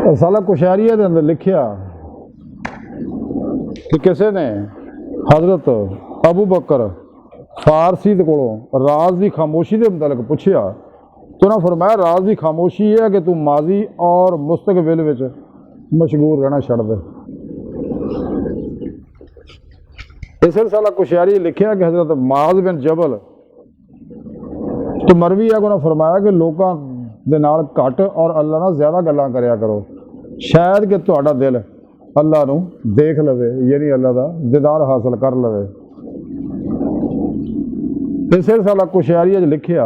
रसाला कुशैरिया के अंदर लिखिया कि किसी ने हजरत अबू बकर फारसी को राज की खामोशी के मुतालिक पूछया तो उन्हें फरमाया राज की खामोशी है कि तू माजी और मुस्तकबिल विच मशगूर रहना छड़ दे। इस रसाला कुशैरी लिखिया कि हजरत माज बिन जबल तो मरवी है उन्हें फरमाया कि लोगों के नाल घट और अल्लाह नाल ज़्यादा गल्लां करया करो, शायद कि तुहाडा दिल अल्लाह नूं देख लवे, यानी अल्लाह का दीदार हासिल कर लवे। इस रसाला कुशैरी लिखिया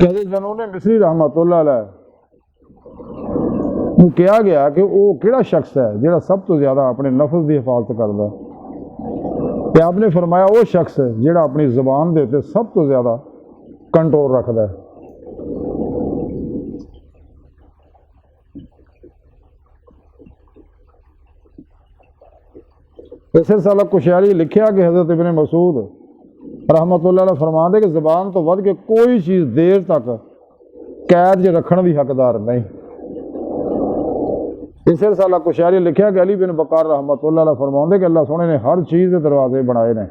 कि हज़रत ज़नून मिस्री रहमतुल्लाह अलैह नूं कहा गया कि वह किहड़ा शख्स है जिहड़ा सब तो ज़्यादा अपने नफ्स की हिफाजत करता, तो आपने फरमाया वो शख्स है जिहड़ा अपनी ज़बान के उत्ते सब तो ज़्यादा कंट्रोल रखता है। इस रसाला कुशैरी लिखिया कि हज़रत इब्न मसूद रहमतुल्लाह अलैह फरमाते कि ज़बान तो वध के कोई चीज़ देर तक कैद च रखने की हकदार नहीं। इस रसाला कुशैरी लिखिया कि अली बिन बकार रहमतुल्लाह अलैह फरमाते कि अल्लाह सोहने ने हर चीज़ के दरवाजे बनाए ने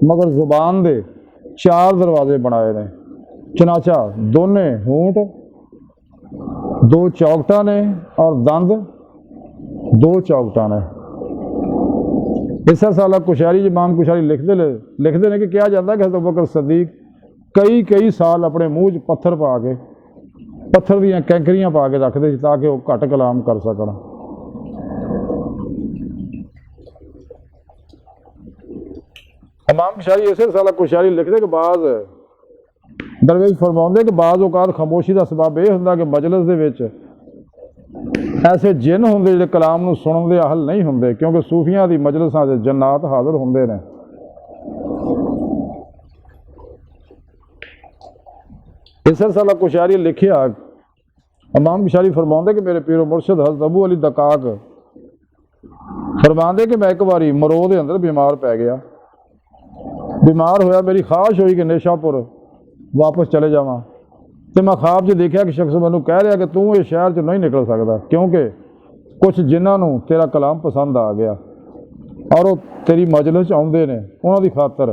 मगर ज़ुबान के 4 दरवाजे बनाए ने। चनाचा दोने होंठ, 2 चौकटा ने और दंद 2 चौकटा ने। इस रसाला कुशैरी इमाम कुशैरी लिखते हैं कि कहा जाता है कि हज़रत अबू बकर सदीक कई साल अपने मूँह च पत्थर पा के पत्थर दी कैंकरियां पा के रखते ताकि वह घट कलाम कर सकन। इमाम कुशैरी इस रसाला कुशैरी लिखते कि बाज़ दरवेश फरमाते कि बाज़ औकात खामोशी का सबब यह होंदा कि मजलिस दे विच ऐसे जिन होंदे जिहड़े कलाम नूं सुनन दे अहल नहीं होंदे, क्योंकि सूफियां दी मजलिसां दे जन्नात हाज़िर होंदे ने। इस रसाला कुशैरी लिखिया इमाम कुशैरी फरमाते कि मेरे पीरो मुर्शद हज़रत अबू अली दकाक फरमाते कि मैं एक बारी मरो दे अंदर बीमार पै गया, बीमार होया, मेरी ख्वाहिश हुई कि नेशापुर वापस चले जावां, तो मैं ख्वाब च देखा कि शख्स मैनू कह रहा कि तू ये शहर च नहीं निकल सकता क्योंकि कुछ जिन्होंने तेरा कलाम पसंद आ गया और वो तेरी मजलिस आउंदे ने, उन्हां दी खातर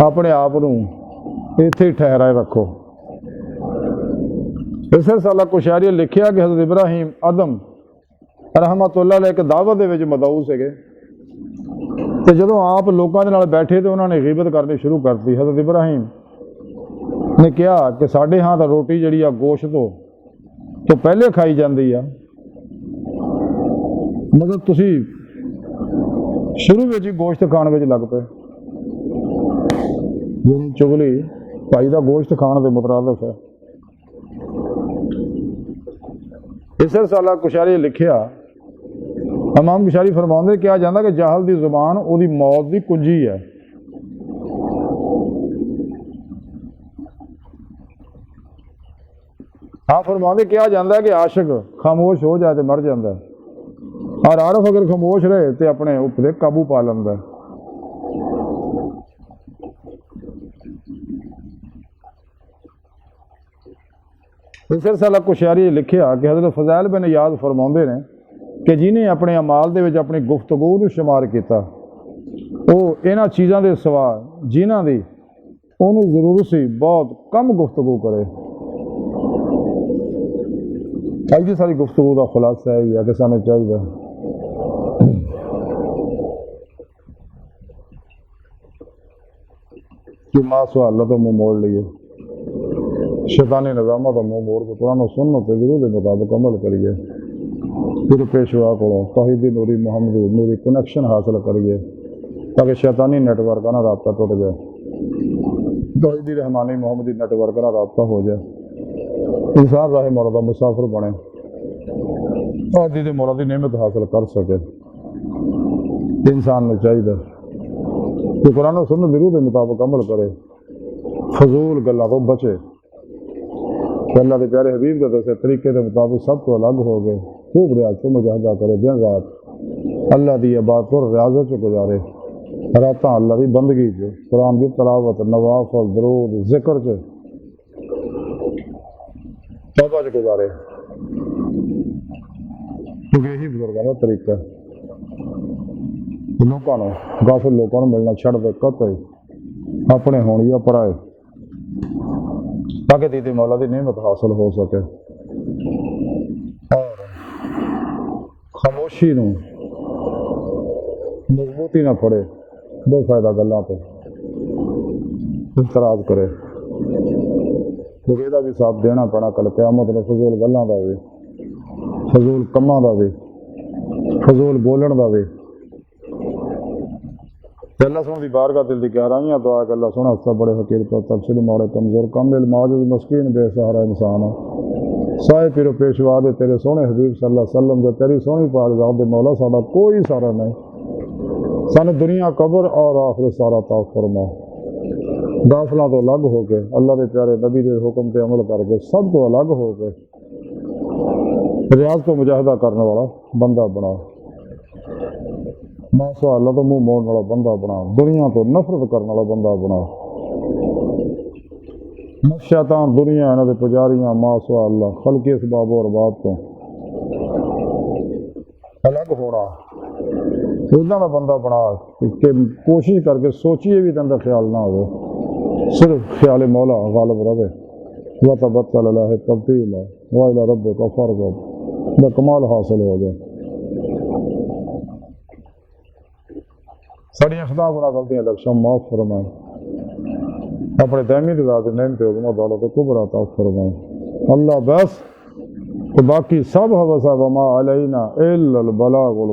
अपने आप नूं इत्थे ही ठहराए रखो। इस रसाला कुशैरी लिखिया कि हज़रत इब्राहिम अदम रहमतुल्लाह अलैह एक दावत दे विच मदऊ सीगे ते जदों आप लोगों के नाल बैठे तो उन्होंने गिबत करनी शुरू कर दी। हज़रत इब्राहिम ने कहा कि साढ़े हाँ तो रोटी जी गोश्त तो पहले खाई जाती है, मगर तुसी शुरू में ही गोश्त खाने में लग पे। चुगली भाई का गोश्त खाने के मुतरादिफ है। इस रसाला कुशैरी लिखिया इमाम कुशैरी फरमाते कहा जाता कि जाहल की जुबान उसकी मौत की कुंजी है। हाँ फरमाते कहा जाता है कि आशिक खामोश हो जाए तो मर जाता है और आरफ अगर खामोश रहे तो अपने उपरे काबू पा लेंदा है। इस रसाला कुशैरी लिखिया कि हज़रत फज़ैल बिन याद फरमाते हैं कि जिन्हें अपने अमाल दे विच अपनी गुफ्तगू नूं शुमार किया वो इन्हां चीज़ों के सिवा जिन्हां दी उन्होंने जरूरत सी बहुत कम गुफ्तगू करे। अज की सारी गुफ्तगू का खुलासा यही है कि सानूं चाहिए कि मासो अल्लाह तो मुँह मोड़ लीए, शैतानी निज़ामों का मुँह मोड़ के कुरान सुन्नत के विरोध के मुताबिक अमल करिए, फिर पेशवा को तौहीदी नूरी मुहम्मदी नूरी कनेक्शन हासिल करिए ताकि शैतानी नेटवर्क का ना रबता टूट जाए, तौहीदी रहमानी मुहम्मदी नेटवर्क का रबता हो जाए, इंसान राह मौला का मुसाफिर बने और दीदी मौला की नेमत हासिल कर सके। इंसान को चाहिए कि कुरान सुन्नत विरोध के मुताबिक अमल करे, फजूल गल्लां तो बचे, अल्लाह के प्यारे हबीब के दसे तरीके के मुताबिक सब तो अलग हो गए, खूब रियाज से मुजाहदा करे, दिन रात अल्लाह की इबादत और रियाजत च गुजारे, रात अल्लाह की बंदगी च कुरान की तलावत नवाफल दरूद जिक्र च तौबा च गुजारे, क्योंकि यही बुजुर्गों का तरीका है। लोगों को गाफिल लोगों को मिलना छड़ दे, कतई अपने होने या पराए, ताकि दीदी मौला की नेमत हासिल हो सके। और खामोशी नूं मजबूती ना फड़े, बेफायदा गल्लां ते इतराज करे, क्योंकि ਇਹਦਾ भी साथ देना पैना कल क़यामत ने। फजूल गल्लां दा भी, फजूल कम्मां दा भी, फजूल बोलण दा भी। अल्लाह सुन दी बारगाह दिल दी गहराइयां दुआ कि अल्लाह सुन हस्ता बड़े फकीर पर तबशीर मोड़े कमजोर कामिल माजिद मस्कीन बेसहारा इंसान साए पीरो पेशवा दे तेरे सोहने हबीब सल्लल्लाहु अलैहि वसल्लम दे तेरी सोहनी पाक ज़ात दे मौला साडा कोई सारा नहीं, सानू दुनिया कब्र और आखिरत सारा ताक़ फरमा। दाखिला तो अलग हो के अल्लाह के प्यारे नबी के हुक्म पर अमल करके सब तो अलग हो के रियाज तो मुजाहिदा करने वाला बंदा बना, माशा अल्लाह तो मुँह मोड़ने वाला बंदा बना, दुनिया तो नफरत करने वाला बंदा बना। शैतान दुनिया इन्हों के पुजारियां माशा अल्लाह खलके इसबाब और बात तो अलग होना, इदा का बंदा बना कि कोशिश करके सोचिए भी अंदर ख्याल ना हो, सिर्फ ख्याल मौला गालिब रहे। वह तबत्तल है तब्दील है वह इला रब्बिक फरग़ब कमाल हासिल हो गया। साड़ियाँ खुदा गुना गलतियां लक्ष्य माफ फरमाए, अपने दैमी रज़ा की नेमत दौलत कुबरा अता फरमाए। अल्लाह बस तो बाकी सब हवसा वमा अलैना इल्लल बलागुल